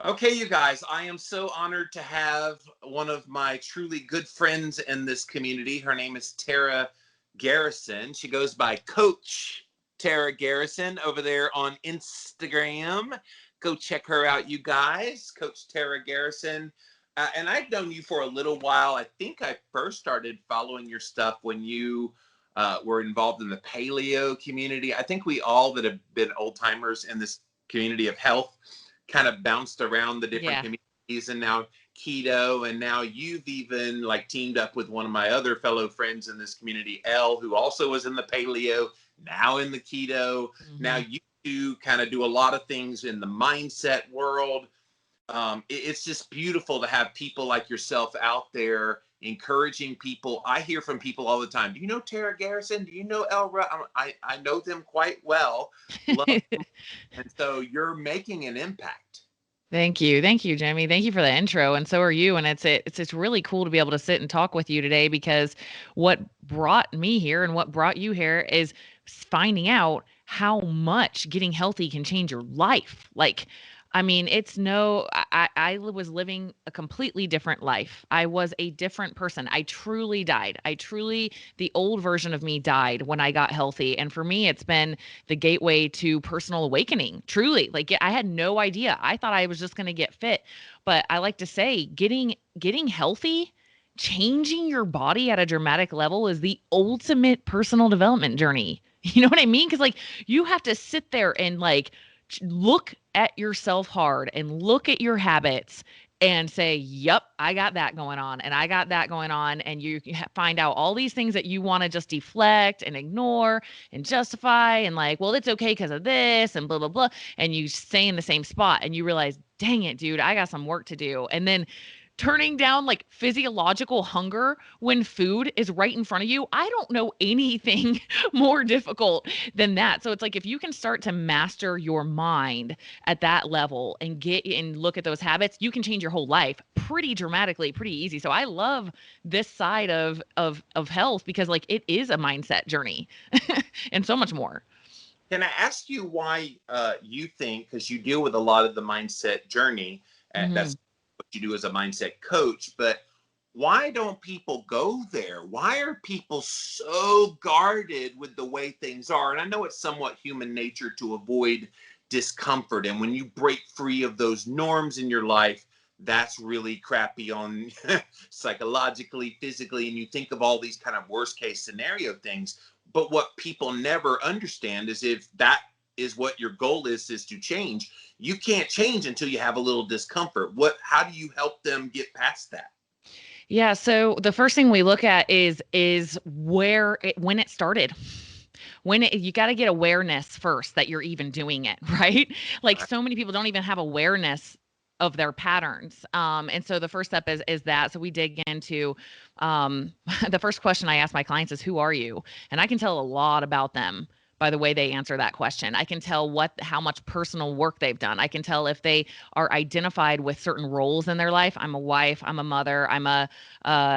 Okay, you guys, I am so honored to have one of my truly good friends in this community. Her name is Tara Garrison. She goes by Coach Tara Garrison over there on Instagram. Go check her out, you guys. Coach Tara Garrison. And I've known you for a little while. I think I first started following your stuff when you were involved in the paleo community. I think we all that have been old timers in this community of health kind of bounced around the different Yeah. communities, and now keto, and now you've even like teamed up with one of my other fellow friends in this community, Elle, who also was in the paleo, now in the keto. Now Hmm. you two kind of do a lot of things in the mindset world. It's just beautiful to have people like yourself out there encouraging people. I hear from people all the time. Do you know Tara Garrison? Do you know Elra? I know them quite well. Love them. And so you're making an impact. Thank you. Thank you, Jimmy. Thank you for the intro. And so are you. And it's really cool to be able to sit and talk with you today because what brought me here and what brought you here is finding out how much getting healthy can change your life. Like, I mean, it's no, I was living a completely different life. I was a different person. I truly died. The old version of me died when I got healthy. And for me, it's been the gateway to personal awakening. Truly, like I had no idea. I thought I was just going to get fit, but I like to say getting healthy, changing your body at a dramatic level is the ultimate personal development journey. You know what I mean? Cuz like you have to sit there and like look at yourself hard and look at your habits and say, "Yep, I got that going on and I got that going on." And you find out all these things that you want to just deflect and ignore and justify and like, "Well, it's okay because of this," and blah blah blah, and you stay in the same spot and you realize, "Dang it, dude, I got some work to do." And then turning down like physiological hunger when food is right in front of you. I don't know anything more difficult than that. So it's like if you can start to master your mind at that level and get and look at those habits, you can change your whole life pretty dramatically, pretty easy. So I love this side of health because like it is a mindset journey and so much more. Can I ask you why you think, because you deal with a lot of the mindset journey, Hmm. that's what you do as a mindset coach, but why don't people go there? Why are people so guarded with the way things are? And I know it's somewhat human nature to avoid discomfort. And when you break free of those norms in your life, that's really crappy on psychologically, physically, and you think of all these kind of worst case scenario things. But what people never understand is if that is what your goal is to change, you can't change until you have a little discomfort. How do you help them get past that? Yeah, so the first thing we look at is when it started. You got to get awareness first that you're even doing it, right? Like so many people don't even have awareness of their patterns. And so the first step is that. So we dig into um, the first question I ask my clients is, "Who are you?" And I can tell a lot about them by the way they answer that question. I can tell how much personal work they've done. I can tell if they are identified with certain roles in their life. I'm a wife, I'm a mother, I'm a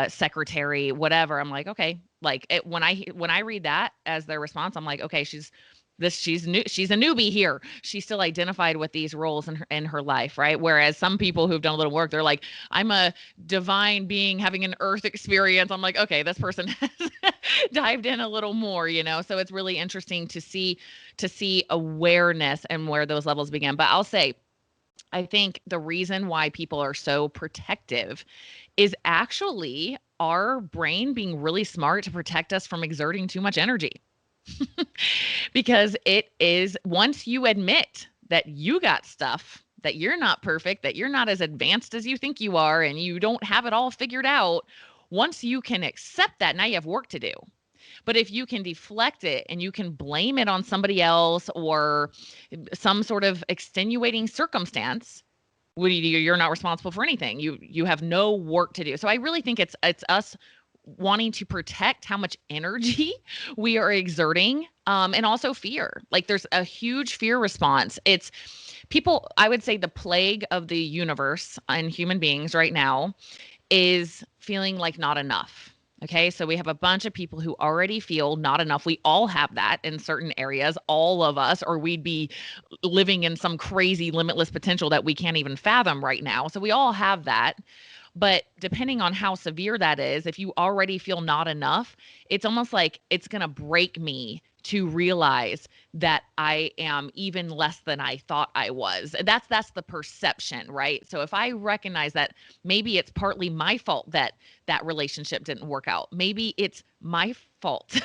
secretary, whatever. I'm like, okay, like when I read that as their response, I'm like, okay, she's new, she's a newbie here. She's still identified with these roles in her life, right? Whereas some people who've done a little work, they're like, I'm a divine being having an earth experience. I'm like, okay, this person has dived in a little more, you know. So it's really interesting to see awareness and where those levels begin. But I'll say I think the reason why people are so protective is actually our brain being really smart to protect us from exerting too much energy. Because it is once you admit that you got stuff, that you're not perfect, that you're not as advanced as you think you are, and you don't have it all figured out, once you can accept that, now you have work to do. But if you can deflect it and you can blame it on somebody else or some sort of extenuating circumstance, you're not responsible for anything. You have no work to do. So I really think it's us wanting to protect how much energy we are exerting, and also fear. Like there's a huge fear response. It's people, I would say the plague of the universe and human beings right now is feeling like not enough. Okay, so we have a bunch of people who already feel not enough. We all have that in certain areas, all of us, or we'd be living in some crazy limitless potential that we can't even fathom right now. So we all have that. But depending on how severe that is, if you already feel not enough, it's almost like it's going to break me to realize that I am even less than I thought I was. That's the perception, right? So if I recognize that maybe it's partly my fault that that relationship didn't work out. Maybe it's my fault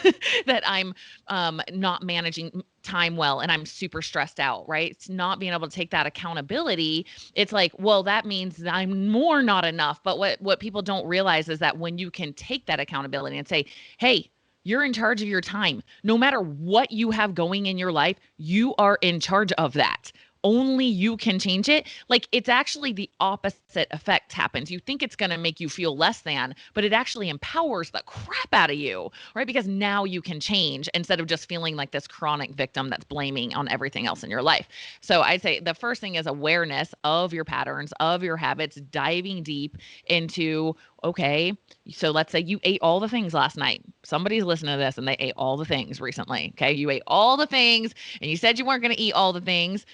that I'm not managing time well and I'm super stressed out, right? It's not being able to take that accountability. It's like, well, that means I'm more not enough. But what people don't realize is that when you can take that accountability and say, hey, you're in charge of your time. No matter what you have going in your life, you are in charge of that. Only you can change it. Like it's actually the opposite effect happens. You think it's going to make you feel less than, but it actually empowers the crap out of you, right? Because now you can change instead of just feeling like this chronic victim that's blaming on everything else in your life. So I'd say the first thing is awareness of your patterns, of your habits, diving deep into, okay, so let's say you ate all the things last night. Somebody's listening to this and they ate all the things recently. Okay. You ate all the things and you said you weren't going to eat all the things.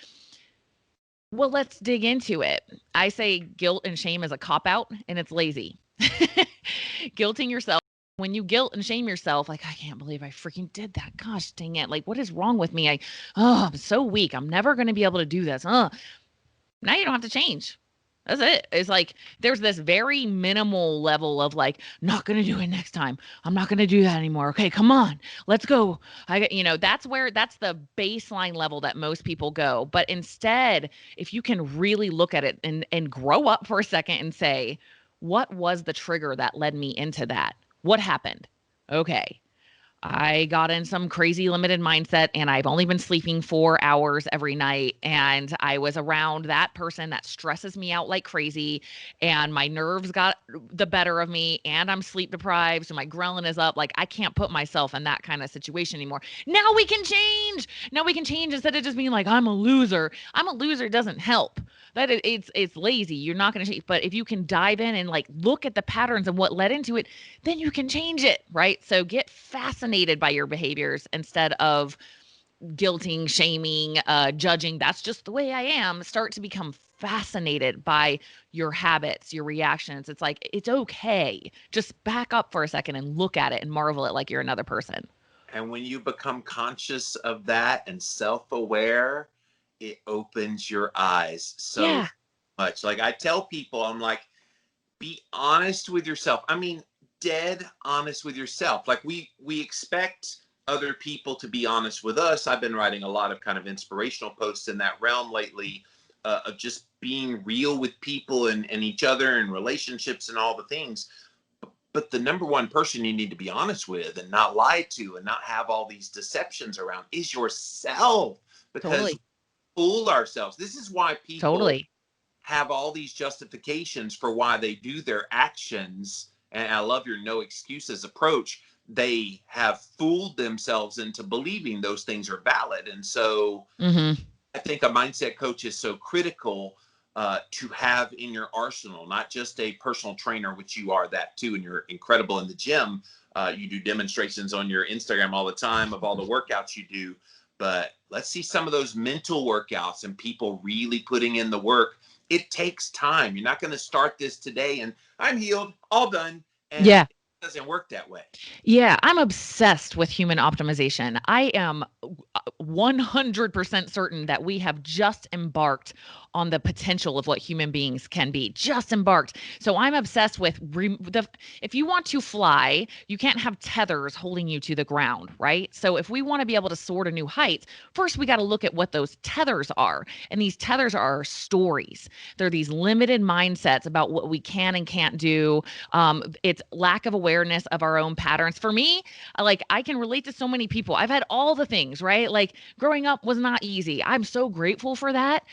Well, let's dig into it. I say guilt and shame is a cop out and it's lazy. Guilting yourself. When you guilt and shame yourself, like, I can't believe I freaking did that. Gosh dang it. Like, what is wrong with me? I'm so weak. I'm never going to be able to do this. Now you don't have to change. That's it. It's like there's this very minimal level of like, not going to do it next time. I'm not going to do that anymore. Okay, come on. Let's go. That's the baseline level that most people go. But instead, if you can really look at it and grow up for a second and say, what was the trigger that led me into that? What happened? Okay. I got in some crazy limited mindset and I've only been sleeping 4 hours every night. And I was around that person that stresses me out like crazy. And my nerves got the better of me and I'm sleep deprived. So my ghrelin is up. Like I can't put myself in that kind of situation anymore. Now we can change. Now we can change instead of just being like, I'm a loser. I'm a loser doesn't help. It's lazy. You're not going to change. But if you can dive in and like look at the patterns and what led into it, then you can change it, right? So get fascinated by your behaviors instead of guilting, shaming, judging. That's just the way I am. Start to become fascinated by your habits, your reactions. It's like, it's okay. Just back up for a second and look at it and marvel at like you're another person. And when you become conscious of that and self-aware, it opens your eyes so Yeah. much. Like I tell people, I'm like, be honest with yourself. I mean, dead honest with yourself. Like we expect other people to be honest with us. I've been writing a lot of kind of inspirational posts in that realm lately, of just being real with people and each other and relationships and all the things. But the number one person you need to be honest with and not lie to and not have all these deceptions around is yourself, because we Totally. fool ourselves. This is why people Totally. have all these justifications for why they do their actions. And I love your no excuses approach. They have fooled themselves into believing those things are valid. And so Mm-hmm. I think a mindset coach is so critical, to have in your arsenal, not just a personal trainer, which you are that too, and you're incredible in the gym. You do demonstrations on your Instagram all the time of all the workouts you do. But let's see some of those mental workouts and people really putting in the work. It takes time. You're not going to start this today and I'm healed, all done. And Yeah. it doesn't work that way. Yeah, I'm obsessed with human optimization. I am 100% certain that we have just embarked on the potential of what human beings can be. Just embarked. So I'm obsessed with if you want to fly, you can't have tethers holding you to the ground, right? So if we want to be able to soar to new heights, first we got to look at what those tethers are. And these tethers are our stories. They're these limited mindsets about what we can and can't do. It's lack of awareness of our own patterns. For me, like I can relate to so many people. I've had all the things, right? Like growing up was not easy. I'm so grateful for that.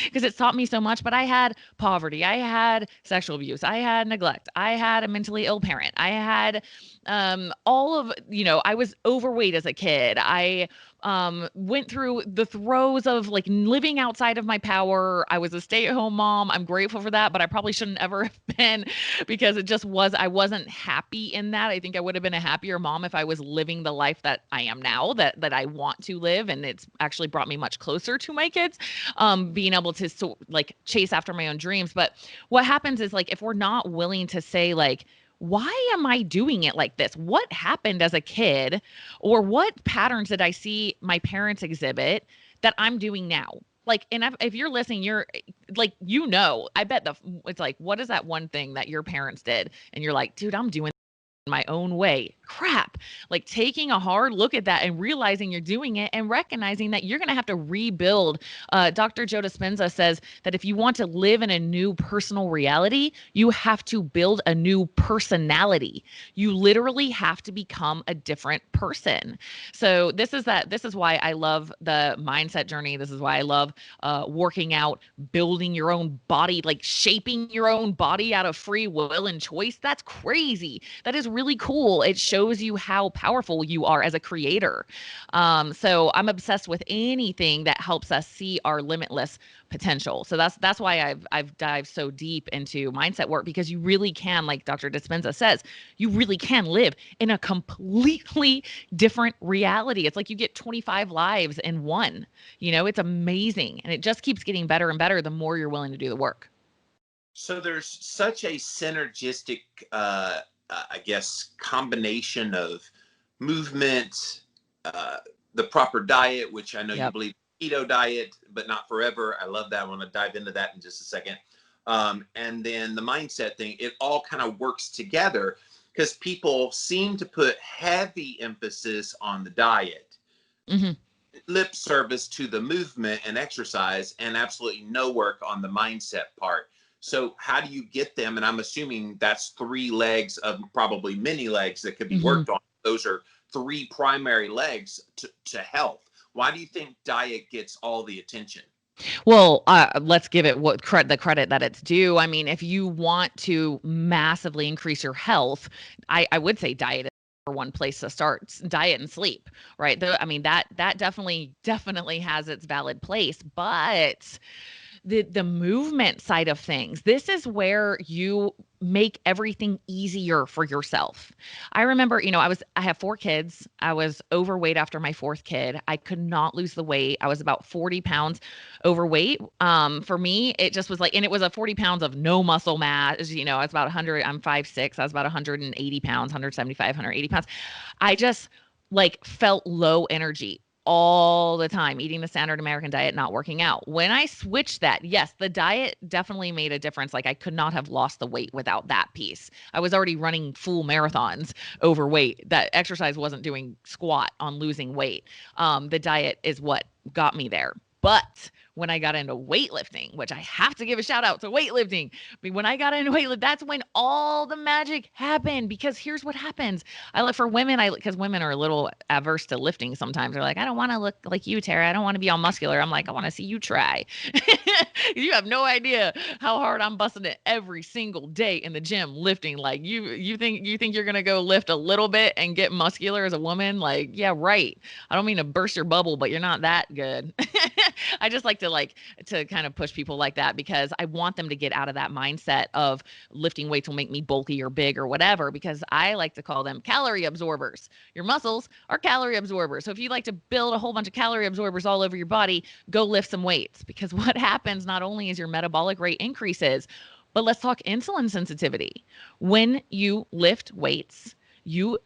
Because it's taught me so much, but I had poverty, I had sexual abuse, I had neglect, I had a mentally ill parent, I had all of, I was overweight as a kid. went through the throes of like living outside of my power. I was a stay-at-home mom. I'm grateful for that, but I probably shouldn't ever have been because it just was, I wasn't happy in that. I think I would have been a happier mom if I was living the life that I am now, that I want to live. And it's actually brought me much closer to my kids, being able to like chase after my own dreams. But what happens is like, if we're not willing to say like, why am I doing it like this? What happened as a kid, or what patterns did I see my parents exhibit that I'm doing now? Like, and if you're listening, you're like, I bet it's like, what is that one thing that your parents did? And you're like, dude, I'm doing my own way. Crap. Like taking a hard look at that and realizing you're doing it and recognizing that you're going to have to rebuild. Dr. Joe Dispenza says that if you want to live in a new personal reality, you have to build a new personality. You literally have to become a different person. So this is why I love the mindset journey. This is why I love working out, building your own body, like shaping your own body out of free will and choice. That's crazy. That is really cool. It shows you how powerful you are as a creator. So I'm obsessed with anything that helps us see our limitless potential. So that's why I've dived so deep into mindset work, because you really can, like Dr. Dispenza says, you really can live in a completely different reality. It's like you get 25 lives in one. It's amazing, and it just keeps getting better and better the more you're willing to do the work. So there's such a synergistic, I guess, combination of movement, the proper diet, which I know you Yep. believe keto diet, but not forever. I love that. I want to dive into that in just a second. And then the mindset thing, it all kind of works together because people seem to put heavy emphasis on the diet, Mm-hmm. lip service to the movement and exercise, and absolutely no work on the mindset part. So how do you get them? And I'm assuming that's three legs of probably many legs that could be Mm-hmm. worked on. Those are three primary legs to health. Why do you think diet gets all the attention? Well, let's give it the credit that it's due. I mean, if you want to massively increase your health, I would say diet is for one place to start. Diet and sleep, right? I mean, that definitely has its valid place, but the movement side of things, this is where you make everything easier for yourself. I remember, I have 4 kids. I was overweight after my 4th kid. I could not lose the weight. I was about 40 pounds overweight. For me, it just was like, and it was a 40 pounds of no muscle mass. I was about 100, I'm 5'6". I was about 180 pounds, 175, 180 pounds. I just like felt low energy all the time, eating the standard American diet, not working out. When I switched that, yes, the diet definitely made a difference. Like I could not have lost the weight without that piece. I was already running full marathons overweight. That exercise wasn't doing squat on losing weight. The diet is what got me there. But when I got into weightlifting, which I have to give a shout out to weightlifting, when I got into weightlifting, that's when all the magic happened. Because here's what happens. I look for women, because women are a little averse to lifting sometimes. They're like, I don't want to look like you, Tara. I don't want to be all muscular. I'm like, I want to see you try. You have no idea how hard I'm busting it every single day in the gym lifting. Like you think you're gonna go lift a little bit and get muscular as a woman? Like, yeah, right. I don't mean to burst your bubble, but you're not that good. I just like to kind of push people like that, because I want them to get out of that mindset of lifting weights will make me bulky or big or whatever, because I like to call them calorie absorbers. Your muscles are calorie absorbers. So if you like to build a whole bunch of calorie absorbers all over your body, go lift some weights, because what happens not only is your metabolic rate increases, but let's talk insulin sensitivity. When you lift weights, you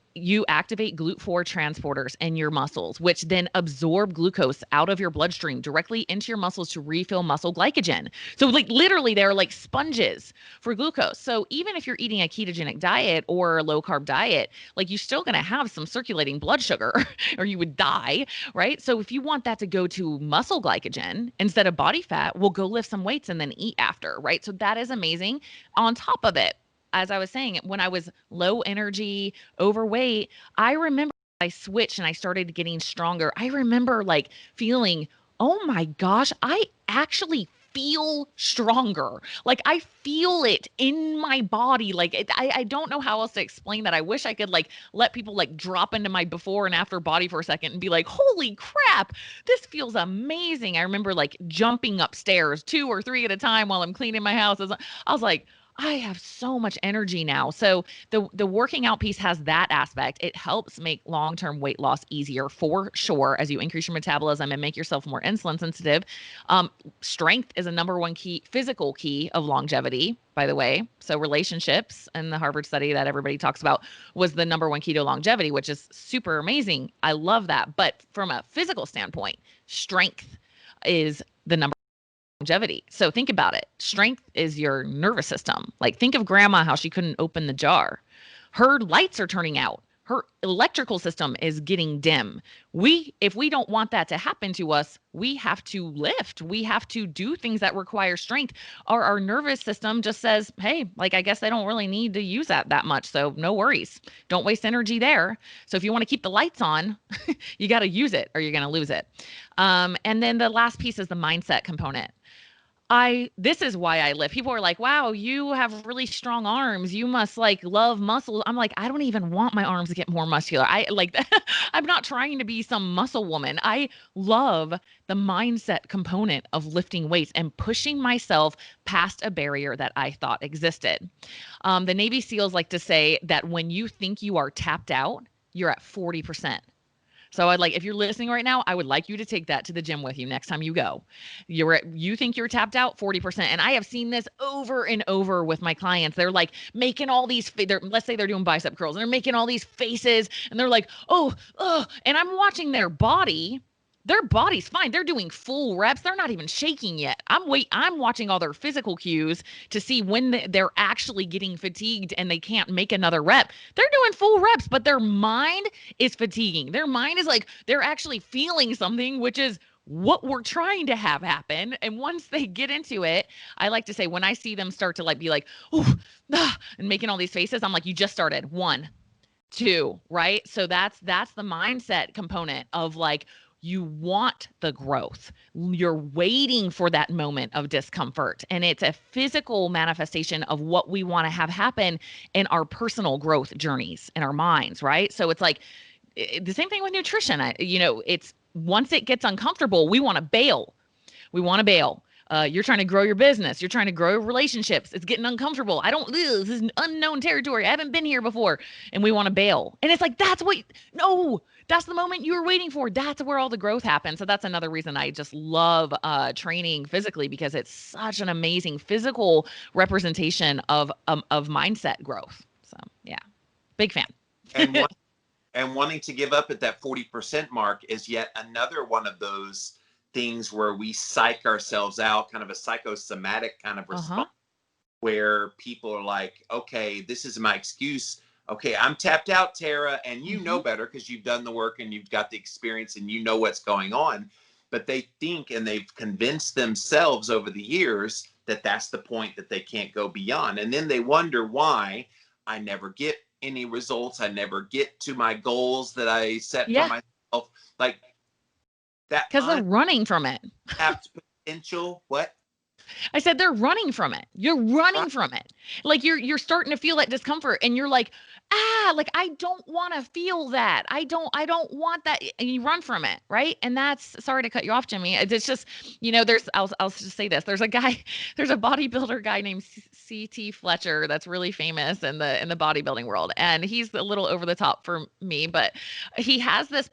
activate GLUT4 transporters in your muscles, which then absorb glucose out of your bloodstream directly into your muscles to refill muscle glycogen. So like literally they're like sponges for glucose. So even if you're eating a ketogenic diet or a low carb diet, like you're still going to have some circulating blood sugar or you would die, right? So if you want that to go to muscle glycogen instead of body fat, we'll go lift some weights and then eat after, right? So that is amazing. On top of it, as I was saying, when I was low energy, overweight, I remember I switched and I started getting stronger. I remember like feeling, oh my gosh, I actually feel stronger. Like I feel it in my body. Like I don't know how else to explain that. I wish I could like let people like drop into my before and after body for a second and be like, holy crap, this feels amazing. I remember like jumping upstairs 2 or 3 at a time while I'm cleaning my house. I was like, I have so much energy now. So the working out piece has that aspect. It helps make long-term weight loss easier for sure as you increase your metabolism and make yourself more insulin sensitive. Strength is a number one key, physical key of longevity, by the way. So relationships and the Harvard study that everybody talks about was the number one key to longevity, which is super amazing. I love that. But from a physical standpoint, strength is the number longevity. So think about it. Strength is your nervous system. Like think of grandma, how she couldn't open the jar. Her lights are turning out. Her electrical system is getting dim. If we don't want that to happen to us, we have to lift. We have to do things that require strength. Or our nervous system just says, hey, like I guess I don't really need to use that much. So no worries. Don't waste energy there. So if you want to keep the lights on, you got to use it or you're going to lose it. And then the last piece is the mindset component. This is why I lift. People are like, wow, you have really strong arms. You must like love muscle. I'm like, I don't even want my arms to get more muscular. I like, I'm not trying to be some muscle woman. I love the mindset component of lifting weights and pushing myself past a barrier that I thought existed. The Navy SEALs like to say that when you think you are tapped out, you're at 40%. So if you're listening right now, I would like you to take that to the gym with you next time you go. You think you're tapped out 40%. And I have seen this over and over with my clients. They're like making all these, let's say they're doing bicep curls and they're making all these faces and they're like, oh, and I'm watching their body's fine. They're doing full reps. They're not even shaking yet. I'm watching all their physical cues to see when they're actually getting fatigued and they can't make another rep. They're doing full reps, but their mind is fatiguing. Their mind is like, they're actually feeling something, which is what we're trying to have happen. And once they get into it, I like to say, when I see them start to be like, oh, and making all these faces, I'm like, you just started 1, 2, right? So that's the mindset component of like, you want the growth. You're waiting for that moment of discomfort. And it's a physical manifestation of what we want to have happen in our personal growth journeys in our minds, right? So it's like the same thing with nutrition. It's once it gets uncomfortable, we want to bail. We want to bail. You're trying to grow your business. You're trying to grow your relationships. It's getting uncomfortable. This is unknown territory. I haven't been here before. And we want to bail. And it's like, that's the moment you were waiting for. That's where all the growth happens. So that's another reason I just love training physically, because it's such an amazing physical representation of mindset growth. So yeah, big fan. And wanting to give up at that 40% mark is yet another one of those things where we psych ourselves out, kind of a psychosomatic kind of response, where people are like, okay, this is my excuse. Okay, I'm tapped out, Tara, and you know better because you've done the work and you've got the experience and you know what's going on. But they think, and they've convinced themselves over the years that that's the point that they can't go beyond. And then they wonder why I never get any results. I never get to my goals that I set for myself. Like that. Because they're running from it. Potential. What? I said they're running from it. You're running from it. Like you're starting to feel that discomfort and you're like, like I don't want to feel that. I don't want that. And you run from it, right? And that's, sorry to cut you off, Jimmy. It's just, I'll just say this. There's a bodybuilder guy named CT Fletcher that's really famous in the bodybuilding world. And he's a little over the top for me, but he has this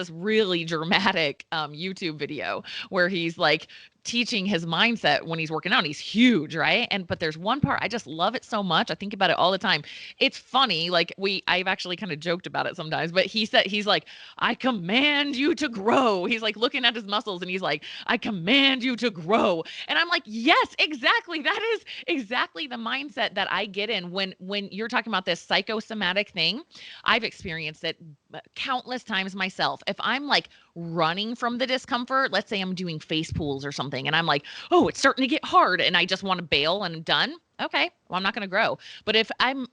really dramatic YouTube video where he's like teaching his mindset when he's working out. He's huge, right? But there's one part, I just love it so much. I think about it all the time. It's funny. Like I've actually kind of joked about it sometimes, but he's like, I command you to grow. He's like looking at his muscles and he's like, I command you to grow. And I'm like, yes, exactly. That is exactly the mindset that I get in when you're talking about this psychosomatic thing. I've experienced it countless times myself. If I'm like running from the discomfort, let's say I'm doing face pulls or something, and I'm like, oh, it's starting to get hard and I just want to bail and I'm done. Okay, well, I'm not going to grow. But if I'm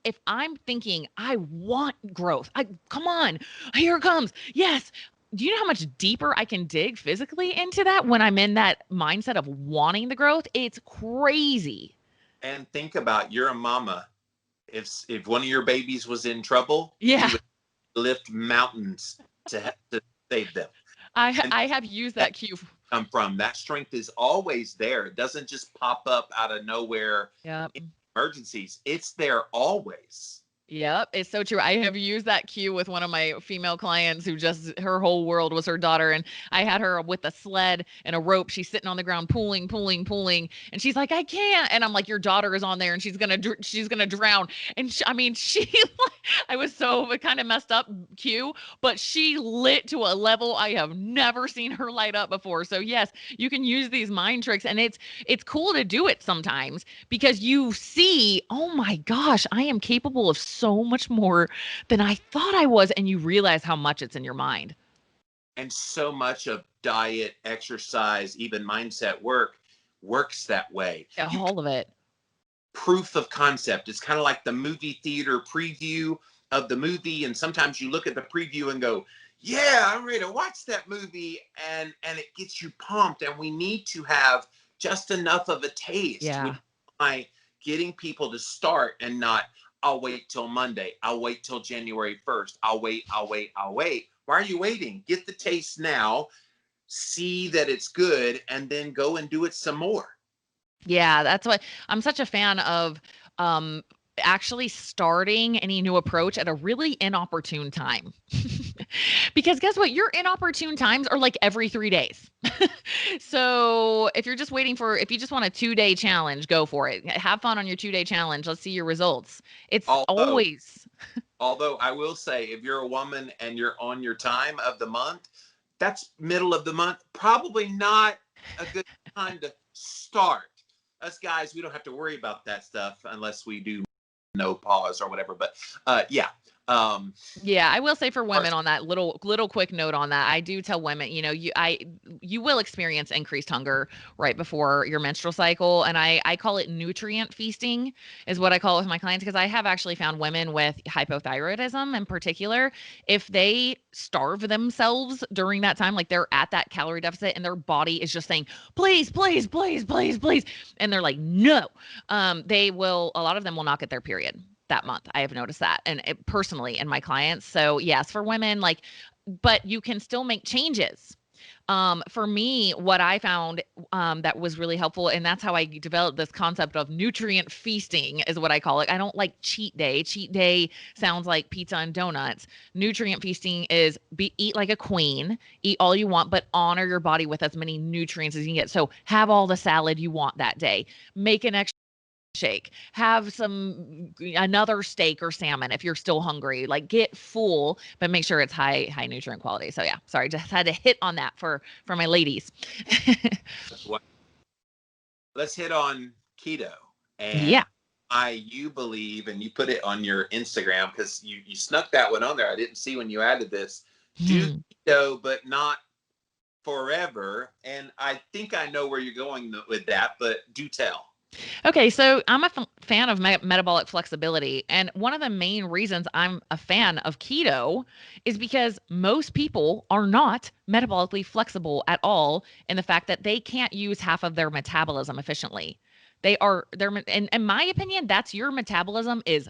thinking I want growth, come on, here it comes. Yes, do you know how much deeper I can dig physically into that when I'm in that mindset of wanting the growth? It's crazy. And think about, you're a mama. If one of your babies was in trouble, Yeah. you would lift mountains to save them. And I have used that that cue. come from that strength is always there. It doesn't just pop up out of nowhere Yep. in emergencies. It's there always. Yep, it's so true. I have used that cue with one of my female clients who just her whole world was her daughter. And I had her with a sled and a rope. She's sitting on the ground pulling, pulling, pulling. And she's like, I can't. And I'm like, your daughter is on there and she's gonna drown. And I mean, I was so kind of messed up cue, but she lit to a level I have never seen her light up before. So yes, you can use these mind tricks, and it's cool to do it sometimes because you see, oh my gosh, I am capable of so much more than I thought I was. And you realize how much it's in your mind. And so much of diet, exercise, even mindset works that way. Yeah, all of it. Proof of concept. It's kind of like the movie theater preview of the movie. And sometimes you look at the preview and go, yeah, I'm ready to watch that movie. And it gets you pumped. And we need to have just enough of a taste. Yeah. By getting people to start and not, I'll wait till Monday. I'll wait till January 1st. I'll wait. Why are you waiting? Get the taste now, see that it's good, and then go and do it some more. Yeah, that's what I'm such a fan of. Actually starting any new approach at a really inopportune time. Because guess what? Your inopportune times are like every 3 days. So if you're just if you just want a 2-day challenge, go for it. Have fun on your 2-day challenge. Let's see your results. It's always. Although I will say, if you're a woman and you're on your time of the month, that's middle of the month, probably not a good time to start. Us guys, we don't have to worry about that stuff unless we do no pause or whatever. But yeah. Yeah, I will say for women on that little quick note on that, I do tell women, you will experience increased hunger right before your menstrual cycle. And I call it nutrient feasting is what I call it with my clients, because I have actually found women with hypothyroidism in particular, if they starve themselves during that time, like they're at that calorie deficit and their body is just saying, please, please, please, please, please. And they're like, no, a lot of them will not get their period that month. I have noticed that, and personally in my clients. So yes, for women, but you can still make changes. For me, what I found that was really helpful, and that's how I developed this concept of nutrient feasting, is what I call it. I don't like cheat day. Cheat day sounds like pizza and donuts. Nutrient feasting is eat like a queen, eat all you want, but honor your body with as many nutrients as you can get. So have all the salad you want that day. Make an extra shake, have another steak or salmon if you're still hungry, like get full, but make sure it's high nutrient quality. So yeah, sorry, just had to hit on that for my ladies. Let's hit on keto. And yeah, you believe, and you put it on your Instagram because you snuck that one on there. I didn't see when you added this. Do keto, but not forever. And I think I know where you're going with that, but do tell. Okay, so I'm a fan of metabolic flexibility. And one of the main reasons I'm a fan of keto is because most people are not metabolically flexible at all, in the fact that they can't use half of their metabolism efficiently. In my opinion, that's your metabolism is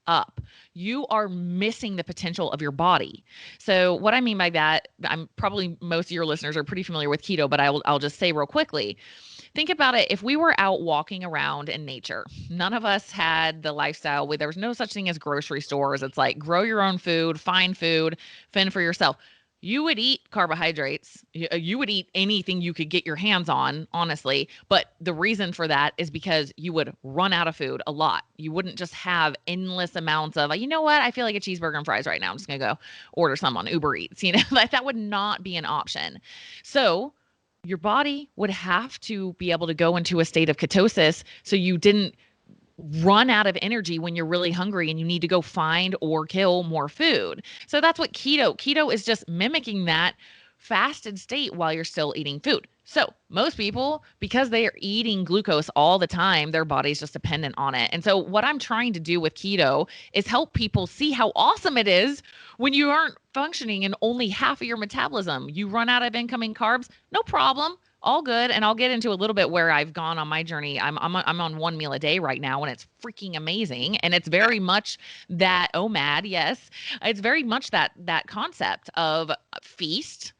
up. You are missing the potential of your body. So what I mean by that, I'm probably most of your listeners are pretty familiar with keto, but I'll just say real quickly. Think about it. If we were out walking around in nature, none of us had the lifestyle where there was no such thing as grocery stores. It's like grow your own food, find food, fend for yourself. You would eat carbohydrates. You would eat anything you could get your hands on, honestly. But the reason for that is because you would run out of food a lot. You wouldn't just have endless amounts of, you know what? I feel like a cheeseburger and fries right now. I'm just going to go order some on Uber Eats. That would not be an option. So your body would have to be able to go into a state of ketosis so you didn't run out of energy when you're really hungry and you need to go find or kill more food. So that's what keto is just mimicking that fasted state while you're still eating food. So most people, because they are eating glucose all the time, their body's just dependent on it. And so what I'm trying to do with keto is help people see how awesome it is when you aren't functioning in only half of your metabolism. You run out of incoming carbs, no problem. All good. And I'll get into a little bit where I've gone on my journey. I'm on one meal a day right now, and it's freaking amazing. And it's very much that OMAD, yes. It's very much that concept of feast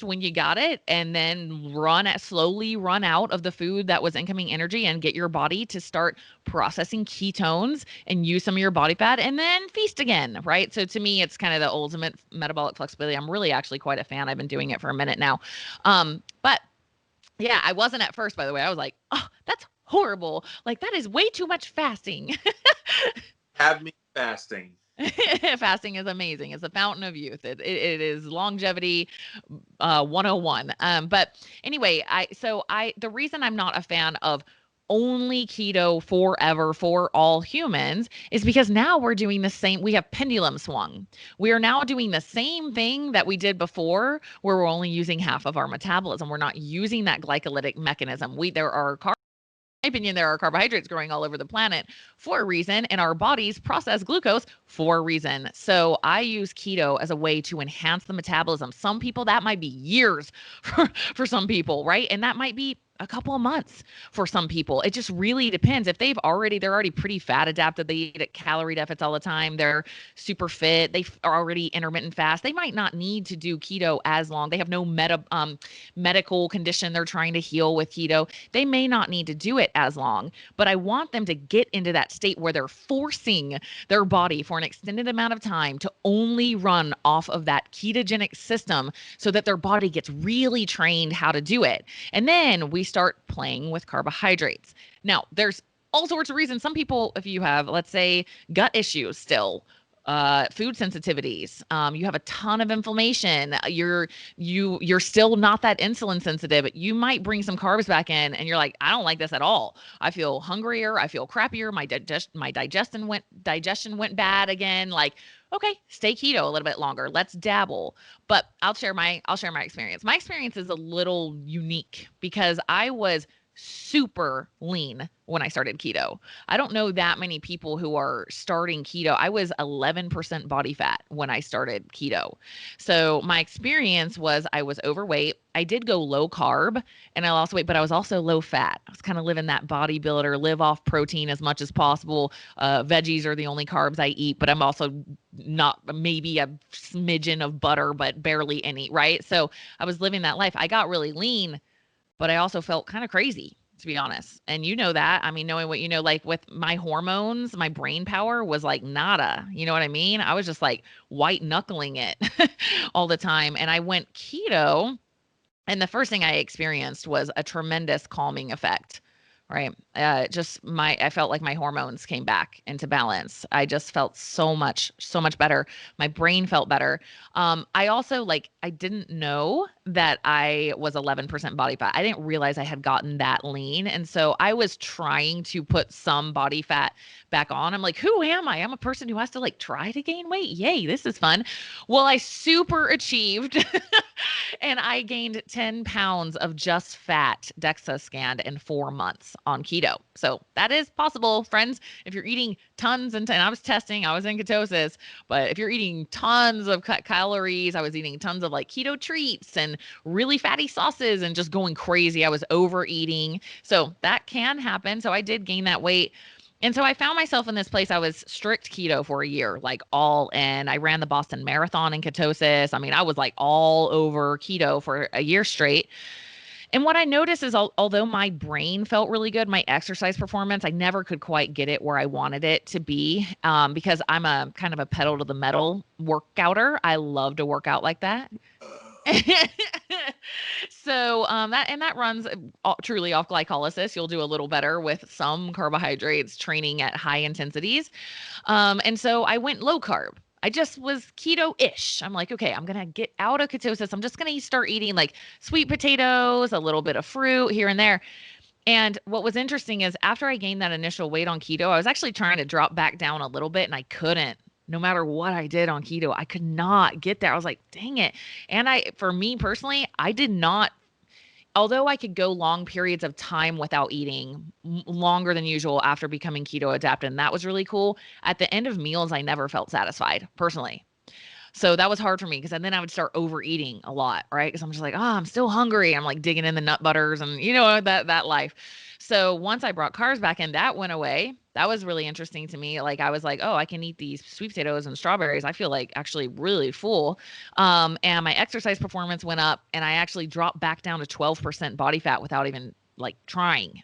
when you got it, and then slowly run out of the food that was incoming energy and get your body to start processing ketones and use some of your body fat, and then feast again, right? So to me, it's kind of the ultimate metabolic flexibility. I'm really actually quite a fan. I've been doing it for a minute now. But yeah, I wasn't at first, by the way. I was like, oh, that's horrible. Like, that is way too much fasting. Have me fasting. Fasting is amazing. It's a fountain of youth. It is longevity 101. But anyway, the reason I'm not a fan of only keto forever for all humans is because now we're doing the same. We have pendulum swung. We are now doing the same thing that we did before, where we're only using half of our metabolism. We're not using that glycolytic mechanism. There are my opinion, there are carbohydrates growing all over the planet for a reason, and our bodies process glucose for a reason. So I use keto as a way to enhance the metabolism. Some people, that might be years for some people, right? And that might be a couple of months for some people. It just really depends. If they're already pretty fat adapted, they eat at calorie deficits all the time, they're super fit, they are already intermittent fast, they might not need to do keto as long. They have no medical condition they're trying to heal with keto. They may not need to do it as long, but I want them to get into that state where they're forcing their body for an extended amount of time to only run off of that ketogenic system so that their body gets really trained how to do it. And then we start playing with carbohydrates. Now, there's all sorts of reasons. Some people, if you have, let's say, gut issues still, food sensitivities, you have a ton of inflammation, you're still not that insulin sensitive, you might bring some carbs back in and you're like, I don't like this at all. I feel hungrier, I feel crappier, my digestion went bad again. Like, okay, stay keto a little bit longer. Let's dabble. But I'll share my experience. My experience is a little unique because I was super lean when I started keto. I don't know that many people who are starting keto. I was 11% body fat when I started keto. So my experience was I was overweight. I did go low carb and I lost weight, but I was also low fat. I was kind of living that bodybuilder, live off protein as much as possible. Veggies are the only carbs I eat, but I'm also not, maybe a smidgen of butter, but barely any, right? So I was living that life. I got really lean, but I also felt kind of crazy, to be honest. And you know that. I mean, knowing what you know, like with my hormones, my brain power was like nada. You know what I mean? I was just like white knuckling it all the time. And I went keto. And the first thing I experienced was a tremendous calming effect, right? I felt like my hormones came back into balance. I just felt so much better. My brain felt better. I also I didn't know that I was 11% body fat. I didn't realize I had gotten that lean. And so I was trying to put some body fat back on. I'm like, who am I? I'm a person who has to try to gain weight. Yay, this is fun. Well, I super achieved and I gained 10 pounds of just fat DEXA scanned in 4 months on keto. So that is possible, friends. If you're eating tons and I was testing, I was in ketosis, but if you're eating tons of calories, I was eating tons of keto treats and really fatty sauces and just going crazy. I was overeating. So that can happen. So I did gain that weight. And so I found myself in this place. I was strict keto for a year, all in. I ran the Boston Marathon in ketosis. I mean, I was all over keto for a year straight. And what I noticed is although my brain felt really good, my exercise performance, I never could quite get it where I wanted it to be, because I'm a kind of a pedal to the metal workouter. I love to work out like that. So that runs truly off glycolysis. You'll do a little better with some carbohydrates training at high intensities. And so I went low carb. I just was keto-ish. I'm like, okay, I'm going to get out of ketosis. I'm just going to start eating sweet potatoes, a little bit of fruit here and there. And what was interesting is after I gained that initial weight on keto, I was actually trying to drop back down a little bit and I couldn't. No matter what I did on keto, I could not get there. I was like, dang it. And for me personally, I did not although I could go long periods of time without eating, longer than usual after becoming keto adapted, and that was really cool. At the end of meals, I never felt satisfied personally. So that was hard for me because then I would start overeating a lot, right? Because I'm just like, oh, I'm still hungry. I'm like digging in the nut butters and that life. So once I brought carbs back in, that went away. That was really interesting to me. Like I was like, oh, I can eat these sweet potatoes and strawberries. I feel like actually really full. And my exercise performance went up, and I actually dropped back down to 12% body fat without even like trying.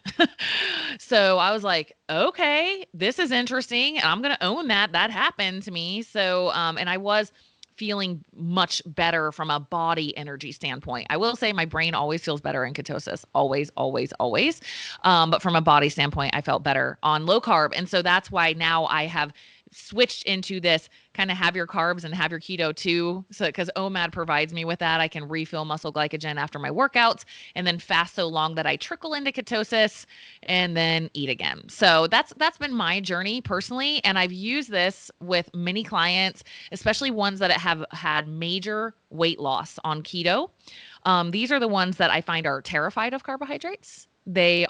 So I was like, okay, this is interesting. And I'm going to own that. That happened to me. So, and I was feeling much better from a body energy standpoint. I will say my brain always feels better in ketosis, always, always, always. But from a body standpoint, I felt better on low carb. And so that's why now I have switched into this kind of have your carbs and have your keto too. So because OMAD provides me with that, I can refill muscle glycogen after my workouts and then fast so long that I trickle into ketosis and then eat again. So that's been my journey personally. And I've used this with many clients, especially ones that have had major weight loss on keto. These are the ones that I find are terrified of carbohydrates. They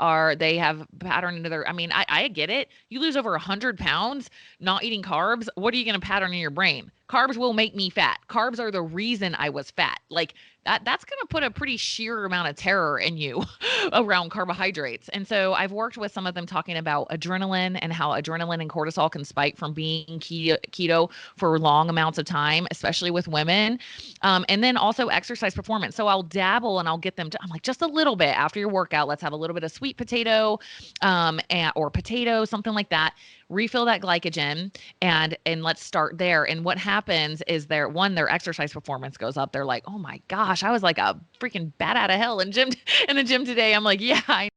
have pattern into their, I mean, I get it. You lose over 100 pounds not eating carbs. What are you going to pattern in your brain? Carbs will make me fat. Carbs are the reason I was fat. Like that's going to put a pretty sheer amount of terror in you around carbohydrates. And so I've worked with some of them talking about adrenaline and how adrenaline and cortisol can spike from being keto for long amounts of time, especially with women. And then also exercise performance. So I'll dabble and I'll get them to, I'm like, just a little bit after your workout, let's have a little bit of sweet potato or potato, something like that. Refill that glycogen and let's start there. And what happens is their exercise performance goes up. They're like, oh my gosh, I was like a freaking bat out of hell in the gym today. I'm like, yeah,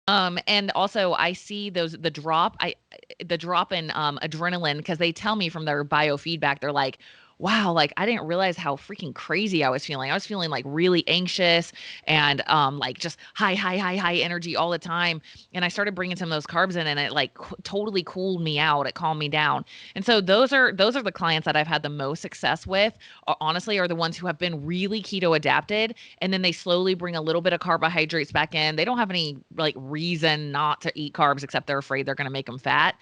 and also I see the drop in adrenaline because they tell me from their biofeedback, they're like, wow, like I didn't realize how freaking crazy I was feeling. I was feeling like really anxious and like just high energy all the time. And I started bringing some of those carbs in, and it like totally cooled me out. It calmed me down. And so those are the clients that I've had the most success with. Honestly, are the ones who have been really keto adapted, and then they slowly bring a little bit of carbohydrates back in. They don't have any like reason not to eat carbs except they're afraid they're going to make them fat.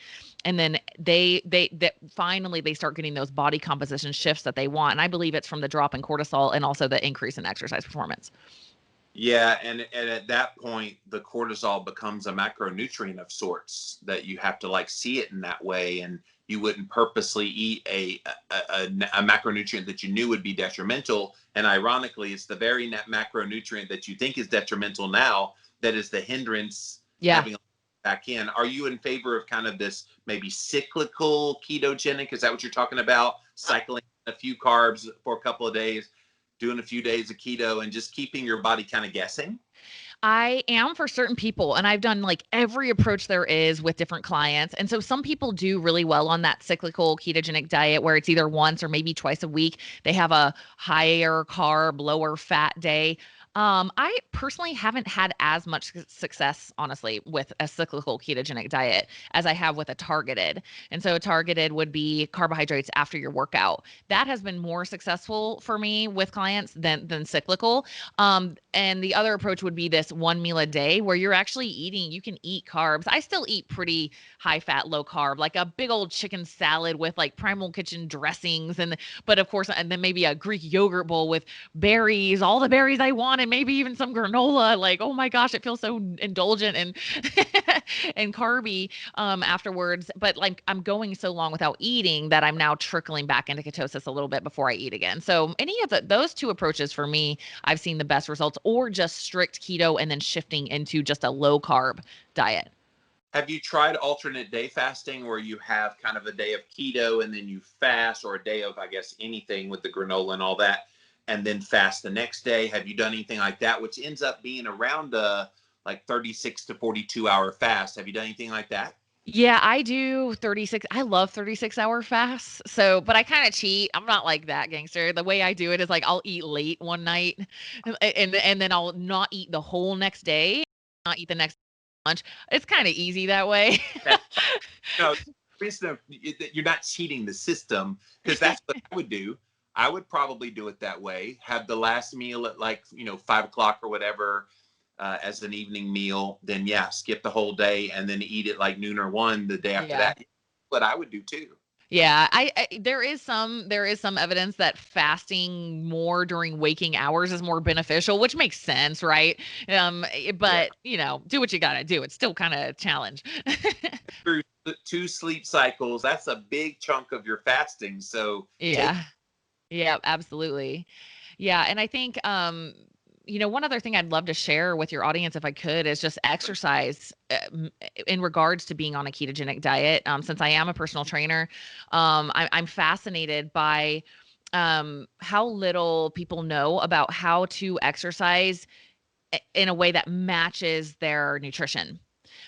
And then they finally they start getting those body composition shifts that they want. And I believe it's from the drop in cortisol and also the increase in exercise performance. Yeah, and at that point, the cortisol becomes a macronutrient of sorts that you have to like see it in that way, and you wouldn't purposely eat a macronutrient that you knew would be detrimental. And ironically, it's the very macronutrient that you think is detrimental now that is the hindrance having back in. Are you in favor of kind of this maybe cyclical ketogenic? Is that what you're talking about? Cycling a few carbs for a couple of days, doing a few days of keto, and just keeping your body kind of guessing? I am for certain people, and I've done like every approach there is with different clients. And so some people do really well on that cyclical ketogenic diet where it's either once or maybe twice a week. They have a higher carb, lower fat day. I personally haven't had as much success, honestly, with a cyclical ketogenic diet as I have with a targeted. And so a targeted would be carbohydrates after your workout. That has been more successful for me with clients than cyclical. And the other approach would be this one meal a day where you're actually eating, you can eat carbs. I still eat pretty high fat, low carb, like a big old chicken salad with like Primal Kitchen dressings. But of course, and then maybe a Greek yogurt bowl with berries, all the berries I want, and maybe even some granola. Like, oh my gosh, it feels so indulgent and and carby afterwards. But like I'm going so long without eating that I'm now trickling back into ketosis a little bit before I eat again. So any of those two approaches for me, I've seen the best results, or just strict keto and then shifting into just a low carb diet. Have you tried alternate day fasting where you have kind of a day of keto and then you fast, or a day of, I guess, anything with the granola and all that, and then fast the next day? Have you done anything like that, which ends up being around a like 36 to 42 hour fast? Have you done anything like that? Yeah, I do 36. I love 36-hour fasts. So, but I kind of cheat. I'm not like that gangster. The way I do it is like I'll eat late one night and then I'll not eat the whole next day, not eat the next lunch. It's kind of easy that way. That's no, you're not cheating the system, because that's what I would do. I would probably do it that way. Have the last meal at like 5 o'clock or whatever, as an evening meal, then yeah, skip the whole day and then eat it like noon or 1 the day after that. What I would do too. Yeah, there is some evidence that fasting more during waking hours is more beneficial, which makes sense, right? But do what you gotta do. It's still kind of a challenge. Through 2 sleep cycles, that's a big chunk of your fasting. So yeah, absolutely. Yeah, and I think one other thing I'd love to share with your audience, if I could, is just exercise in regards to being on a ketogenic diet. Since I am a personal trainer, I'm fascinated by how little people know about how to exercise in a way that matches their nutrition.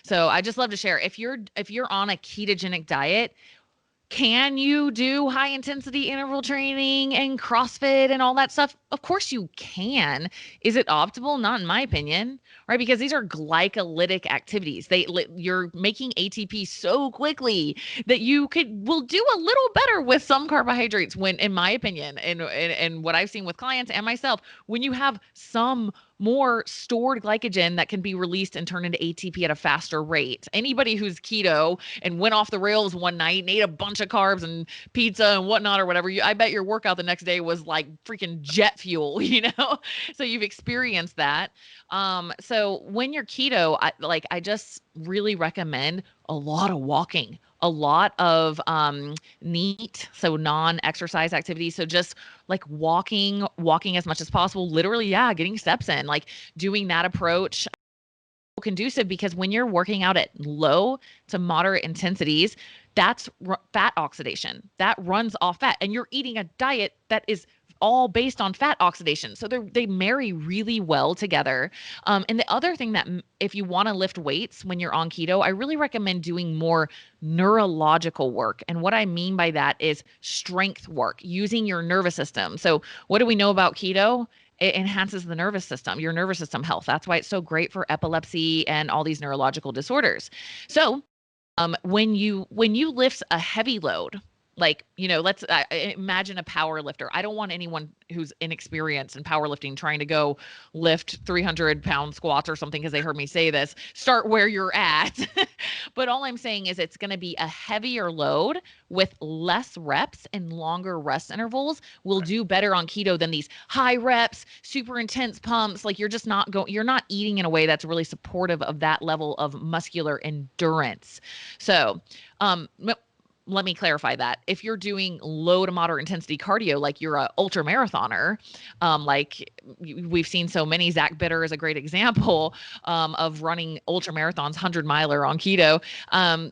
So I just love to share, if you're on a ketogenic diet, can you do high intensity interval training and CrossFit and all that stuff? Of course you can. Is it optimal? Not in my opinion, right? Because these are glycolytic activities. You're making ATP so quickly that will do a little better with some carbohydrates when, in my opinion, and what I've seen with clients and myself, when you have some more stored glycogen that can be released and turned into ATP at a faster rate. Anybody who's keto and went off the rails one night and ate a bunch of carbs and pizza and whatnot or whatever, I bet your workout the next day was like freaking jet fuel, So you've experienced that. So when you're keto, I just really recommend a lot of walking, a lot of NEAT, so non-exercise activities. So just like walking as much as possible, literally, getting steps in, like doing that approach conducive, because when you're working out at low to moderate intensities, that's fat oxidation that runs off fat, and you're eating a diet that is all based on fat oxidation. So they marry really well together. And the other thing that if you want to lift weights when you're on keto, I really recommend doing more neurological work. And what I mean by that is strength work, using your nervous system. So what do we know about keto? It enhances the nervous system, your nervous system health. That's why it's so great for epilepsy and all these neurological disorders. So when you lift a heavy load, like, let's imagine a power lifter. I don't want anyone who's inexperienced in powerlifting trying to go lift 300-pound squats or something because they heard me say this. Start where you're at. But all I'm saying is it's going to be a heavier load with less reps and longer rest intervals will do better on keto than these high reps, super intense pumps. Like, you're not eating in a way that's really supportive of that level of muscular endurance. So, let me clarify that. If you're doing low to moderate intensity cardio, like you're a ultra marathoner, like we've seen so many, Zach Bitter is a great example of running ultra marathons, 100-miler on keto.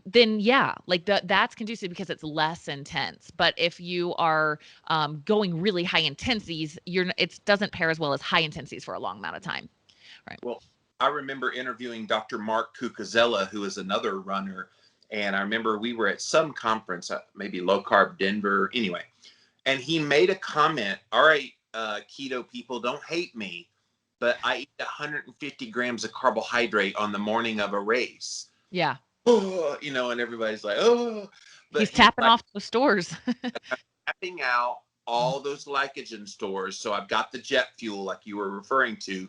Then like that's conducive because it's less intense. But if you are going really high intensities, it doesn't pair as well as high intensities for a long amount of time. Right. Well, I remember interviewing Dr. Mark Cucuzella, who is another runner. And I remember we were at some conference, maybe Low Carb Denver, anyway. And he made a comment, all right, keto people, don't hate me, but I eat 150 grams of carbohydrate on the morning of a race. Yeah. Oh, and everybody's like, oh. But he's tapping off the stores. Tapping out all those glycogen stores. So I've got the jet fuel like you were referring to.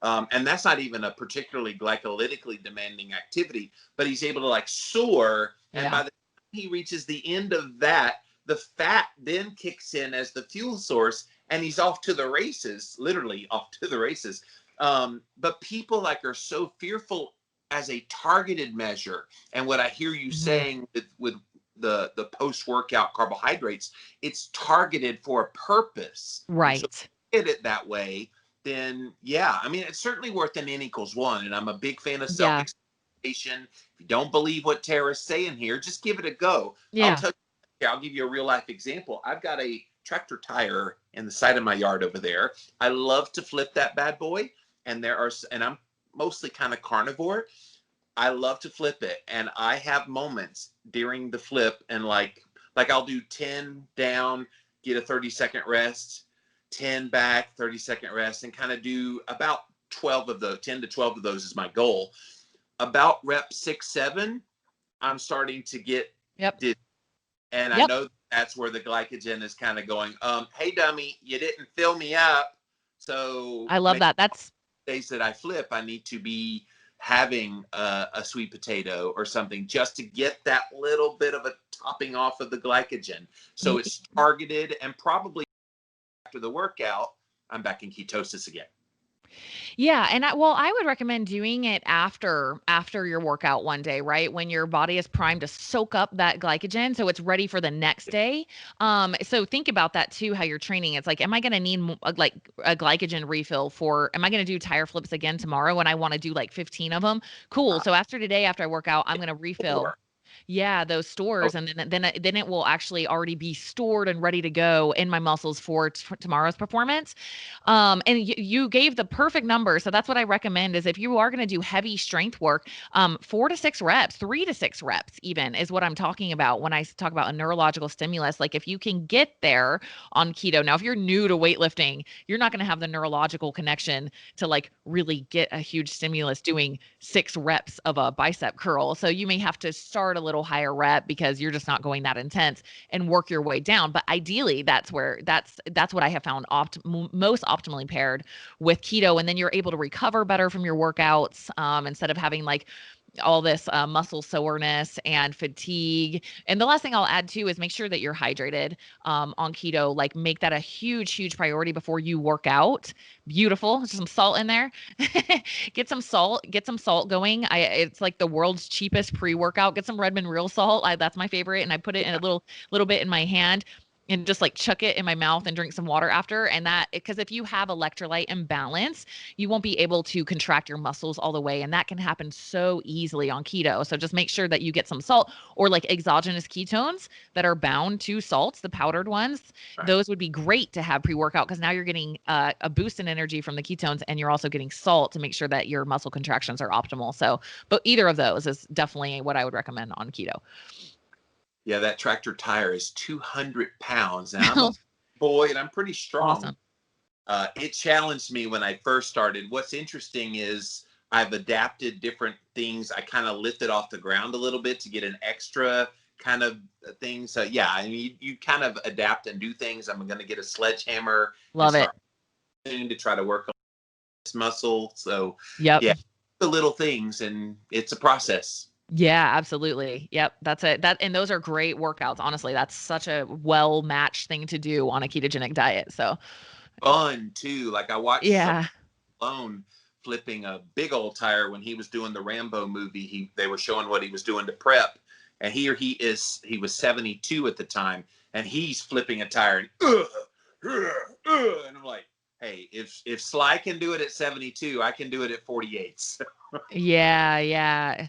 And that's not even a particularly glycolytically demanding activity, but he's able to like soar. And by the time he reaches the end of that, the fat then kicks in as the fuel source and he's off to the races, literally off to the races. But people are so fearful as a targeted measure. And what I hear you saying with the post-workout carbohydrates, it's targeted for a purpose. Right. So get it that way, then it's certainly worth an N=1. And I'm a big fan of self-experimentation. If you don't believe what Tara's saying here, just give it a go. Yeah. I'll give you a real life example. I've got a tractor tire in the side of my yard over there. I love to flip that bad boy. And I'm mostly kind of carnivore. I love to flip it. And I have moments during the flip and like I'll do 10 down, get a 30-second rest, 10 back, 30-second rest, and kind of do about 12 of those. 10 to 12 of those is my goal. About rep 6, 7, I'm starting to get dizzy. And I know that's where the glycogen is kind of going, hey, dummy, you didn't fill me up. So I love that. days that I flip, I need to be having a sweet potato or something just to get that little bit of a topping off of the glycogen. So it's targeted, and probably after the workout, I'm back in ketosis again. Yeah, and I would recommend doing it after your workout one day, right? When your body is primed to soak up that glycogen so it's ready for the next day. So think about that too, how you're training. It's like, am I going to need like a glycogen refill am I going to do tire flips again tomorrow when I want to do like 15 of them? Cool. So after today, after I work out, I'm going to refill. Yeah, those stores, and then it will actually already be stored and ready to go in my muscles for tomorrow's performance. And you gave the perfect number, so that's what I recommend. Is if you are going to do heavy strength work, 4 to 6 reps, 3 to 6 reps, even is what I'm talking about when I talk about a neurological stimulus. Like if you can get there on keto. Now, if you're new to weightlifting, you're not going to have the neurological connection to like really get a huge stimulus doing 6 reps of a bicep curl. So you may have to start a little higher rep because you're just not going that intense and work your way down. But ideally, that's what I have found most optimally paired with keto. And then you're able to recover better from your workouts instead of having like all this muscle soreness and fatigue. And the last thing I'll add too is make sure that you're hydrated on keto. Like make that a huge priority before you work out. Beautiful. Some salt in there. Get some salt going. It's like the world's cheapest pre-workout. Get some Redmond real salt. That's my favorite. And I put it in a little bit in my hand and just like chuck it in my mouth and drink some water after. And because if you have electrolyte imbalance, you won't be able to contract your muscles all the way. And that can happen so easily on keto. So just make sure that you get some salt or like exogenous ketones that are bound to salts, the powdered ones. Right. Those would be great to have pre-workout because now you're getting a boost in energy from the ketones and you're also getting salt to make sure that your muscle contractions are optimal. So, but either of those is definitely what I would recommend on keto. Yeah, that tractor tire is 200 pounds. And I'm a boy and I'm pretty strong. Awesome. It challenged me when I first started. What's interesting is I've adapted different things. I kind of lifted off the ground a little bit to get an extra kind of thing. So yeah, I mean, you kind of adapt and do things. I'm going to get a sledgehammer. Love it. To try to work on this muscle. So yeah, the little things, and it's a process. Yeah, absolutely. Yep. That's it. And those are great workouts. Honestly, that's such a well-matched thing to do on a ketogenic diet. So fun too. Like I watched Stallone flipping a big old tire when he was doing the Rambo movie. They were showing what he was doing to prep. And he was 72 at the time, and he's flipping a tire and I'm like, hey, if Sly can do it at 72, I can do it at 48. Yeah.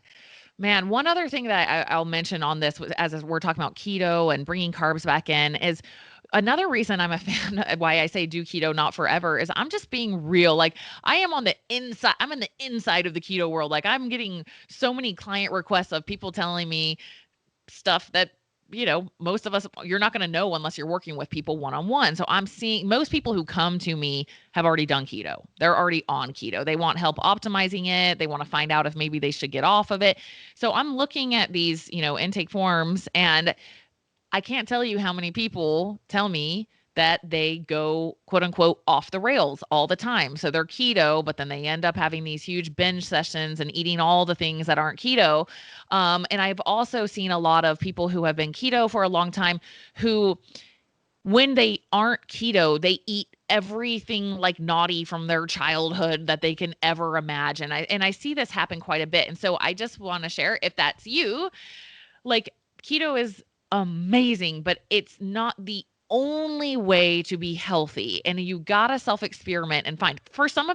Man, one other thing that I'll mention on this, as we're talking about keto and bringing carbs back in, is another reason I'm a fan of why I say do keto not forever is I'm just being real. Like I am on the inside. I'm in the inside of the keto world. Like I'm getting so many client requests of people telling me stuff that, most of us, you're not going to know unless you're working with people one-on-one. So I'm seeing most people who come to me have already done keto. They're already on keto. They want help optimizing it. They want to find out if maybe they should get off of it. So I'm looking at these, intake forms, and I can't tell you how many people tell me that they go quote unquote off the rails all the time. So they're keto, but then they end up having these huge binge sessions and eating all the things that aren't keto. And I've also seen a lot of people who have been keto for a long time who, when they aren't keto, they eat everything like naughty from their childhood that they can ever imagine. I see this happen quite a bit. And so I just want to share, if that's you, like keto is amazing, but it's not the only way to be healthy. And you gotta self-experiment and find. For some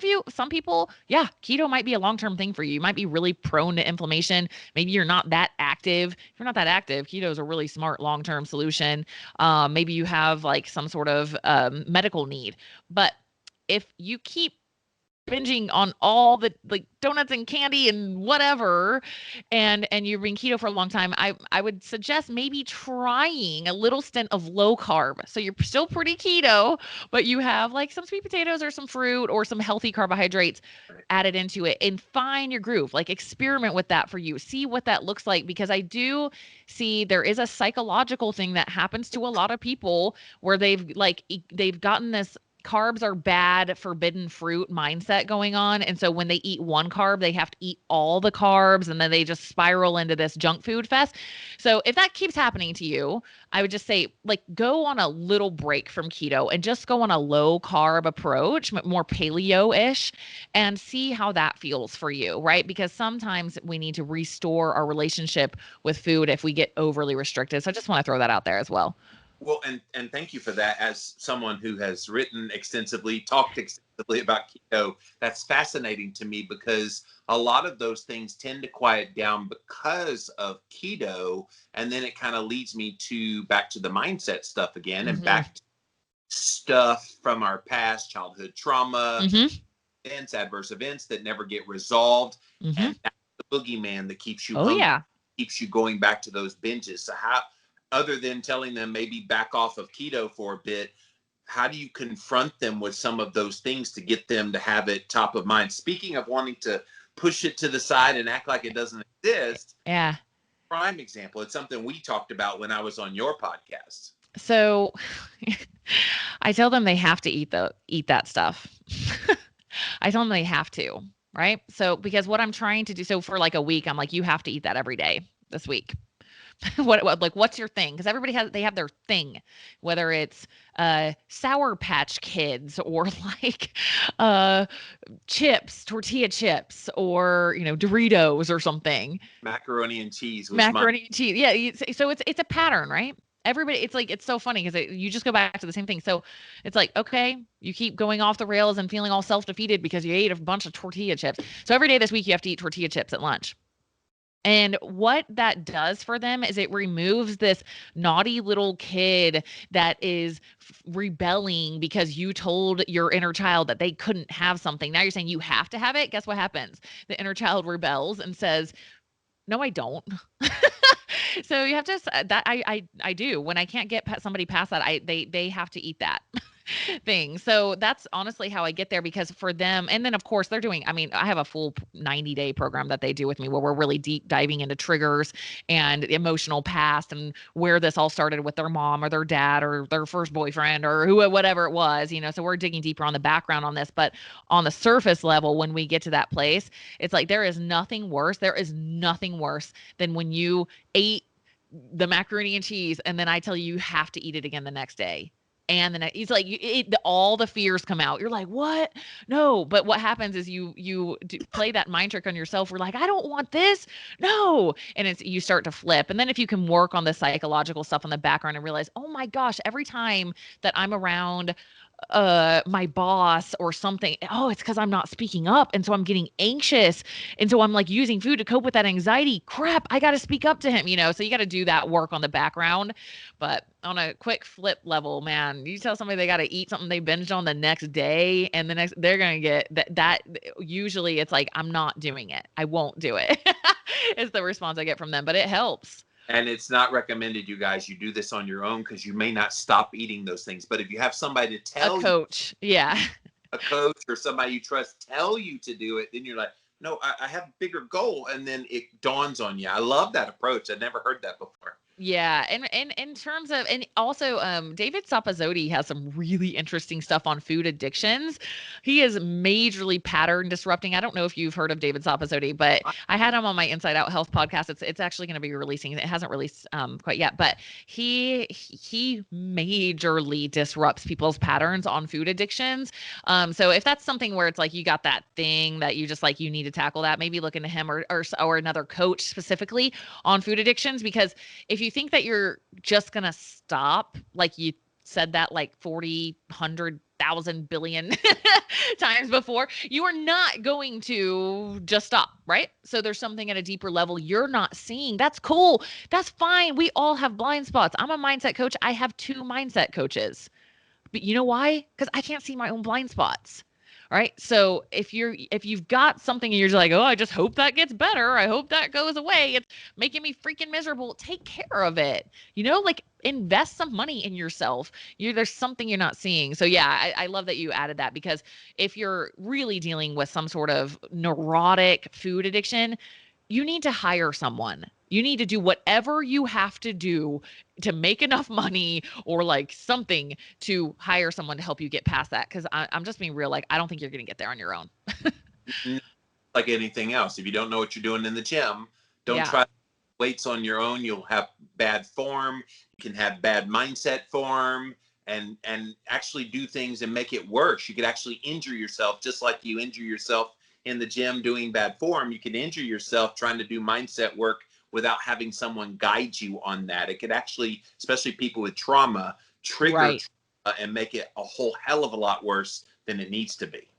people, yeah, keto might be a long-term thing for you. You might be really prone to inflammation. Maybe you're not that active. If you're not that active, keto is a really smart long-term solution. Maybe you have like some sort of medical need. But if you keep binging on all the like donuts and candy and whatever, and you've been keto for a long time, I would suggest maybe trying a little stint of low carb. So you're still pretty keto, but you have like some sweet potatoes or some fruit or some healthy carbohydrates added into it, and find your groove. Like experiment with that for you. See what that looks like, because I do see there is a psychological thing that happens to a lot of people where they've gotten this carbs are bad, forbidden fruit mindset going on. And so when they eat one carb, they have to eat all the carbs and then they just spiral into this junk food fest. So if that keeps happening to you, I would just say, like, go on a little break from keto and just go on a low carb approach, more paleo-ish, and see how that feels for you, right? Because sometimes we need to restore our relationship with food if we get overly restricted. So I just want to throw that out there as well. Well, and thank you for that. As someone who has written extensively, talked extensively about keto, that's fascinating to me because a lot of those things tend to quiet down because of keto, and then it kind of leads me to back to the mindset stuff again, and back to stuff from our past, childhood trauma, events, adverse events that never get resolved, and that's the boogeyman that keeps you hungry, keeps you going back to those binges. So how, other than telling them maybe back off of keto for a bit, how do you confront them with some of those things to get them to have it top of mind? Speaking of wanting to push it to the side and act like it doesn't exist. Yeah. Prime example. It's something we talked about when I was on your podcast. So I tell them they have to eat that stuff. I tell them they have to, right? So because what I'm trying to do, so for like a week, I'm like, you have to eat that every day this week. What's your thing? Because everybody they have their thing, whether it's Sour Patch Kids or like chips, tortilla chips, or Doritos or something. Macaroni and cheese. Macaroni and cheese. Yeah. So it's a pattern, right? Everybody, it's so funny because you just go back to the same thing. So it's like, okay, you keep going off the rails and feeling all self-defeated because you ate a bunch of tortilla chips. So every day this week you have to eat tortilla chips at lunch. And what that does for them is it removes this naughty little kid that is rebelling because you told your inner child that they couldn't have something. Now you're saying you have to have it. Guess what happens? The inner child rebels and says, no, I don't. So you have to, that I do. When I can't get somebody past that, they have to eat that thing. So that's honestly how I get there, because for them, and then of course they're doing, I have a full 90-day program that they do with me where we're really deep diving into triggers and emotional past and where this all started with their mom or their dad or their first boyfriend or whatever it was, so we're digging deeper on the background on this. But on the surface level, when we get to that place, it's like, there is nothing worse than when you ate the macaroni and cheese and then I tell you have to eat it again the next day. And then it's like all the fears come out. You're like, what? No. But what happens is you play that mind trick on yourself. We're like, I don't want this. No. And you start to flip. And then if you can work on the psychological stuff on the background and realize, oh my gosh, every time that I'm around my boss or something, it's because I'm not speaking up, and so I'm getting anxious, and so I'm like using food to cope with that anxiety. Crap, I got to speak up to him, so you got to do that work on the background. But on a quick flip level, man, you tell somebody they got to eat something they binged on the next day, and they're gonna get that usually it's like, I'm not doing it, I won't do it. Is the response I get from them, but it helps. And it's not recommended, you guys, you do this on your own because you may not stop eating those things. But if you have somebody to tell a coach, a coach or somebody you trust tell you to do it, then you're like, no, I have a bigger goal. And then it dawns on you. I love that approach. I've never heard that before. Yeah. And in terms of, and also David Sapazotti has some really interesting stuff on food addictions. He is majorly pattern disrupting. I don't know if you've heard of David Sapazotti, but I had him on my Inside Out Health podcast. It's actually going to be releasing. It hasn't released quite yet, but he majorly disrupts people's patterns on food addictions. So if that's something where it's like you got that thing that you just like, you need to tackle that, maybe look into him or another coach specifically on food addictions. Because if you think that you're just going to stop, like you said that like 40, 100,000 billion times before, you are not going to just stop, right? So there's something at a deeper level you're not seeing. That's cool. That's fine. We all have blind spots. I'm a mindset coach. I have 2 mindset coaches. But you know why? Because I can't see my own blind spots. All right. So if you've got something and you're just like, oh, I just hope that gets better, I hope that goes away, it's making me freaking miserable, take care of it. Like invest some money in yourself. There's something you're not seeing. So yeah, I love that you added that, because if you're really dealing with some sort of neurotic food addiction, you need to hire someone. You need to do whatever you have to do to make enough money or like something to hire someone to help you get past that. Cause I'm just being real. Like, I don't think you're going to get there on your own. Like anything else, if you don't know what you're doing in the gym, don't Yeah. try weights on your own. You'll have bad form. You can have bad mindset form, and actually do things and make it worse. You could actually injure yourself, just like you injure yourself in the gym doing bad form. You can injure yourself trying to do mindset work without having someone guide you on that. It could actually, especially people with trauma, trigger Right. and make it a whole hell of a lot worse than it needs to be.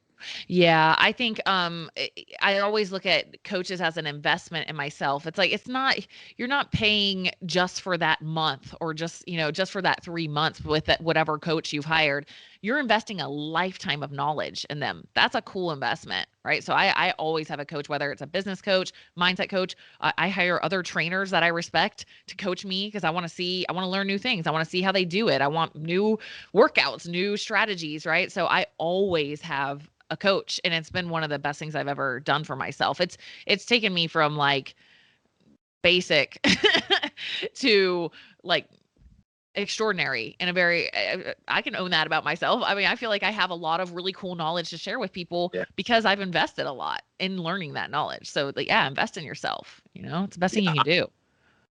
Yeah, I think I always look at coaches as an investment in myself. It's like it's not you're not paying just for that month or just, just for that 3 months with that whatever coach you've hired. You're investing a lifetime of knowledge in them. That's a cool investment, right? So I always have a coach, whether it's a business coach, mindset coach. I hire other trainers that I respect to coach me because I want to learn new things. I want to see how they do it. I want new workouts, new strategies, right? So I always have a coach, and it's been one of the best things I've ever done for myself. It's taken me from like basic to like extraordinary in a very I can own that about myself. I mean, I feel like I have a lot of really cool knowledge to share with people Yeah. because I've invested a lot in learning that knowledge. So like, yeah, invest in yourself, it's the best thing you Yeah. can do.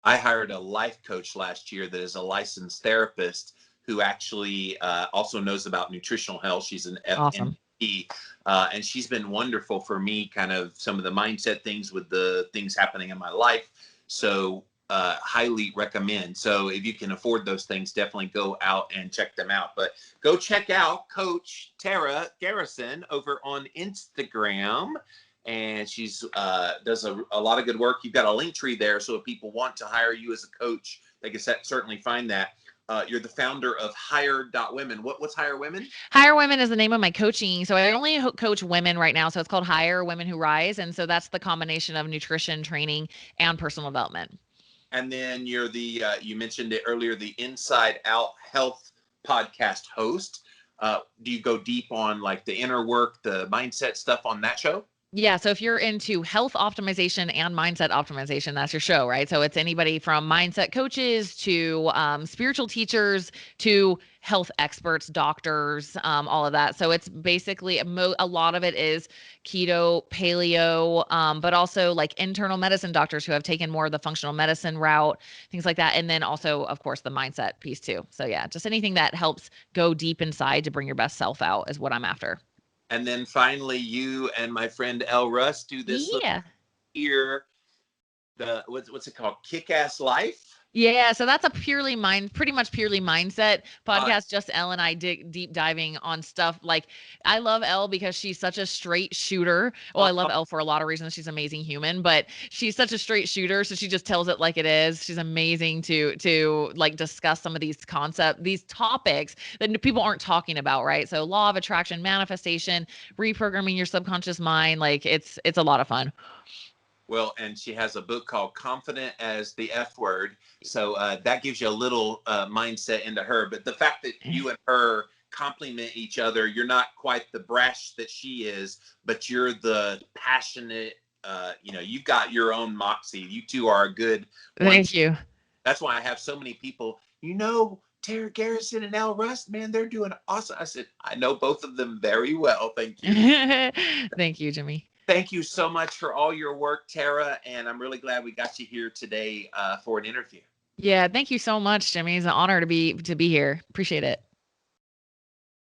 I hired a life coach last year that is a licensed therapist who actually also knows about nutritional health. She's an Awesome. FNP, and she's been wonderful for me, kind of some of the mindset things with the things happening in my life. So highly recommend. So if you can afford those things, definitely go out and check them out. But go check out Coach Tara Garrison over on Instagram, and she's does a lot of good work. You've got a link tree there, so if people want to hire you as a coach, they can certainly find that. You're the founder of Hire.Women. What's Hire Women? Hire Women is the name of my coaching. So I only coach women right now. So it's called Hire Women Who Rise. And so that's the combination of nutrition, training, and personal development. And then you're the you mentioned it earlier, the Inside Out Health podcast host. Do you go deep on like the inner work, the mindset stuff on that show? Yeah. So if you're into health optimization and mindset optimization, that's your show, right? So it's anybody from mindset coaches to spiritual teachers to health experts, doctors, all of that. So it's basically a lot of it is keto, paleo, but also like internal medicine doctors who have taken more of the functional medicine route, things like that. And then also, of course, the mindset piece too. So yeah, just anything that helps go deep inside to bring your best self out is what I'm after. And then finally, you and my friend El Russ do this little Yeah. here, the what's it called? Kick Ass Life. Yeah, so that's a pretty much purely mindset Uh, podcast. Just Elle and I dig deep diving on stuff. Like, I love Elle because she's such a straight shooter. Well, I love Elle for a lot of reasons. She's an amazing human, but she's such a straight shooter, so she just tells it like it is. She's amazing to like discuss some of these topics that people aren't talking about, right? So, law of attraction, manifestation, reprogramming your subconscious mind. Like, it's a lot of fun. Well, and she has a book called Confident as the F Word. So that gives you a little mindset into her. But the fact that you and her complement each other, you're not quite the brash that she is, but you're the passionate, you've got your own moxie. You two are a good one. Thank you. That's why I have so many people, Tara Garrison and Al Rust, man, they're doing awesome. I said, I know both of them very well. Thank you. Thank you, Jimmy. Thank you so much for all your work, Tara, and I'm really glad we got you here today for an interview. Yeah, thank you so much, Jimmy. It's an honor to be here. Appreciate it.